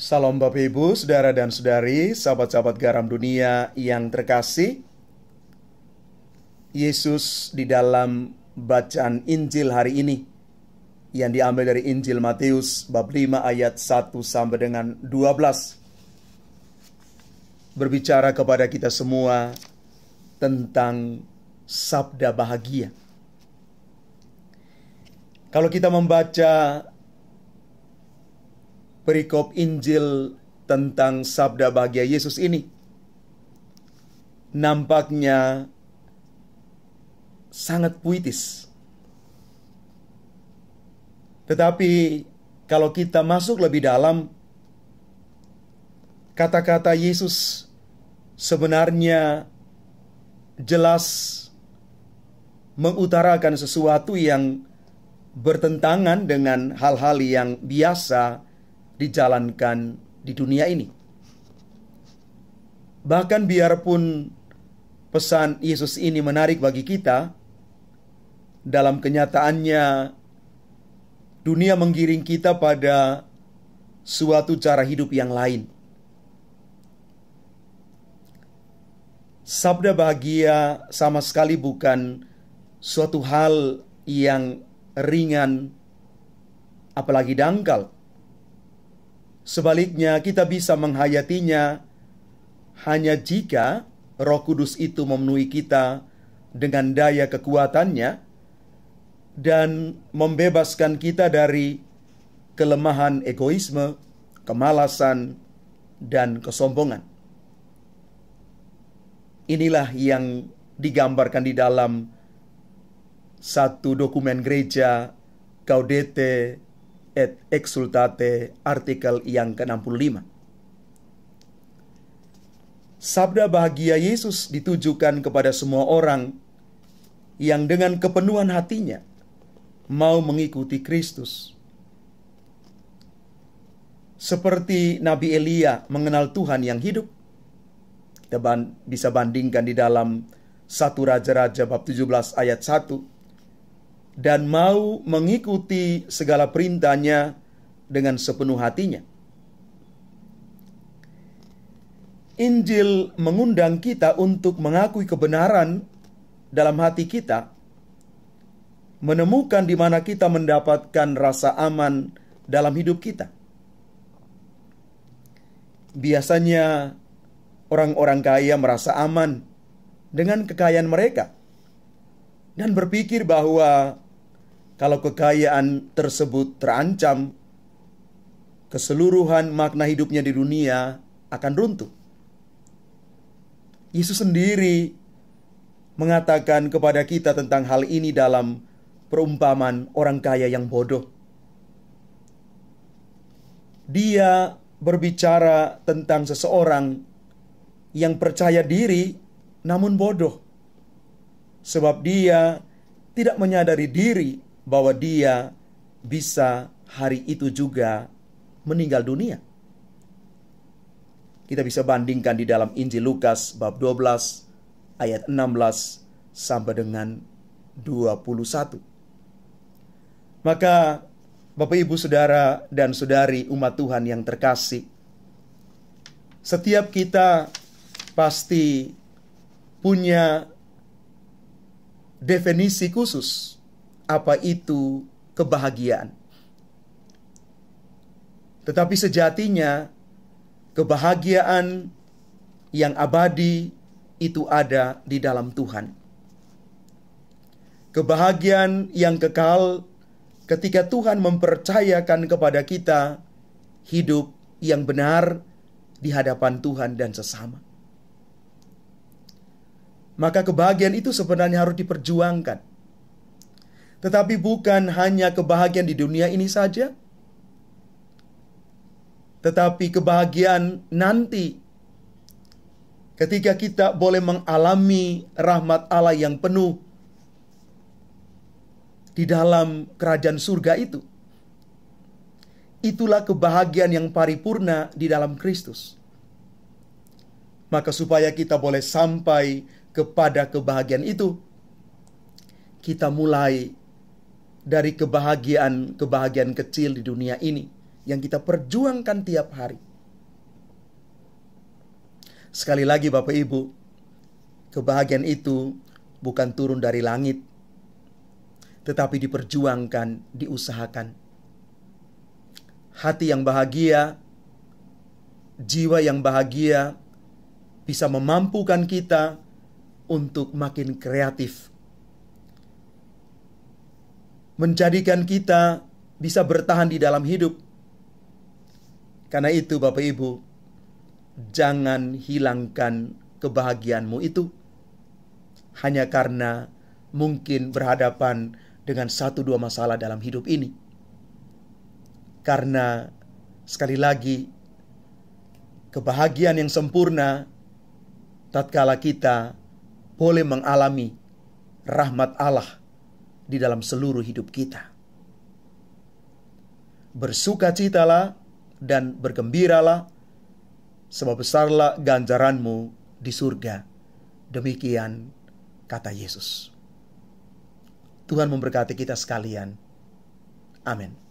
Salam Bapak Ibu, Saudara dan Saudari, sahabat-sahabat garam dunia yang terkasih. Yesus di dalam bacaan Injil hari ini yang diambil dari Injil Matius bab 5 ayat 1 sampai dengan 12 berbicara kepada kita semua tentang sabda bahagia. Kalau kita membaca perikop Injil tentang sabda bahagia Yesus ini, nampaknya sangat puitis. Tetapi kalau kita masuk lebih dalam, kata-kata Yesus sebenarnya jelas mengutarakan sesuatu yang bertentangan dengan hal-hal yang biasa dijalankan di dunia ini. Bahkan biarpun pesan Yesus ini menarik bagi kita, dalam kenyataannya dunia menggiring kita pada suatu cara hidup yang lain. Sabda bahagia sama sekali bukan suatu hal yang ringan, apalagi dangkal. Sebaliknya, kita bisa menghayatinya hanya jika Roh Kudus itu memenuhi kita dengan daya kekuatannya dan membebaskan kita dari kelemahan egoisme, kemalasan, dan kesombongan. Inilah yang digambarkan di dalam satu dokumen gereja Gaudete et Exsultate artikel yang ke-65. Sabda bahagia Yesus ditujukan kepada semua orang yang dengan kepenuhan hatinya mau mengikuti Kristus. Seperti Nabi Elia mengenal Tuhan yang hidup, kita bisa bandingkan di dalam 1 Raja-Raja bab 17 ayat 1, dan mau mengikuti segala perintahnya dengan sepenuh hatinya. Injil mengundang kita untuk mengakui kebenaran dalam hati kita, menemukan di mana kita mendapatkan rasa aman dalam hidup kita. Biasanya orang-orang kaya merasa aman dengan kekayaan mereka dan berpikir bahwa kalau kekayaan tersebut terancam, keseluruhan makna hidupnya di dunia akan runtuh. Yesus sendiri mengatakan kepada kita tentang hal ini dalam perumpamaan orang kaya yang bodoh. Dia berbicara tentang seseorang yang percaya diri namun bodoh, sebab dia tidak menyadari diri bahwa dia bisa hari itu juga meninggal dunia. Kita bisa bandingkan di dalam Injil Lukas bab 12 ayat 16 sampai dengan 21. Maka Bapak Ibu Saudara dan Saudari umat Tuhan yang terkasih, setiap kita pasti punya definisi khusus apa itu kebahagiaan. Tetapi sejatinya kebahagiaan yang abadi itu ada di dalam Tuhan. Kebahagiaan yang kekal ketika Tuhan mempercayakan kepada kita hidup yang benar di hadapan Tuhan dan sesama. Maka kebahagiaan itu sebenarnya harus diperjuangkan. Tetapi bukan hanya kebahagiaan di dunia ini saja, tetapi kebahagiaan nanti ketika kita boleh mengalami rahmat Allah yang penuh di dalam kerajaan surga itu. Itulah kebahagiaan yang paripurna di dalam Kristus. Maka supaya kita boleh sampai kepada kebahagiaan itu, kita mulai dari kebahagiaan kecil di dunia ini yang kita perjuangkan tiap hari. Sekali lagi Bapak Ibu, kebahagiaan itu bukan turun dari langit, tetapi diperjuangkan, diusahakan. Hati yang bahagia, jiwa yang bahagia bisa memampukan kita untuk makin kreatif, menjadikan kita bisa bertahan di dalam hidup. Karena itu Bapak Ibu, jangan hilangkan kebahagiaanmu itu hanya karena mungkin berhadapan dengan 1-2 masalah dalam hidup ini. Karena sekali lagi, kebahagiaan yang sempurna tatkala kita boleh mengalami rahmat Allah di dalam seluruh hidup kita. Bersukacitalah dan bergembiralah, sebab besarlah ganjaranmu di surga. Demikian kata Yesus. Tuhan memberkati kita sekalian. Amin.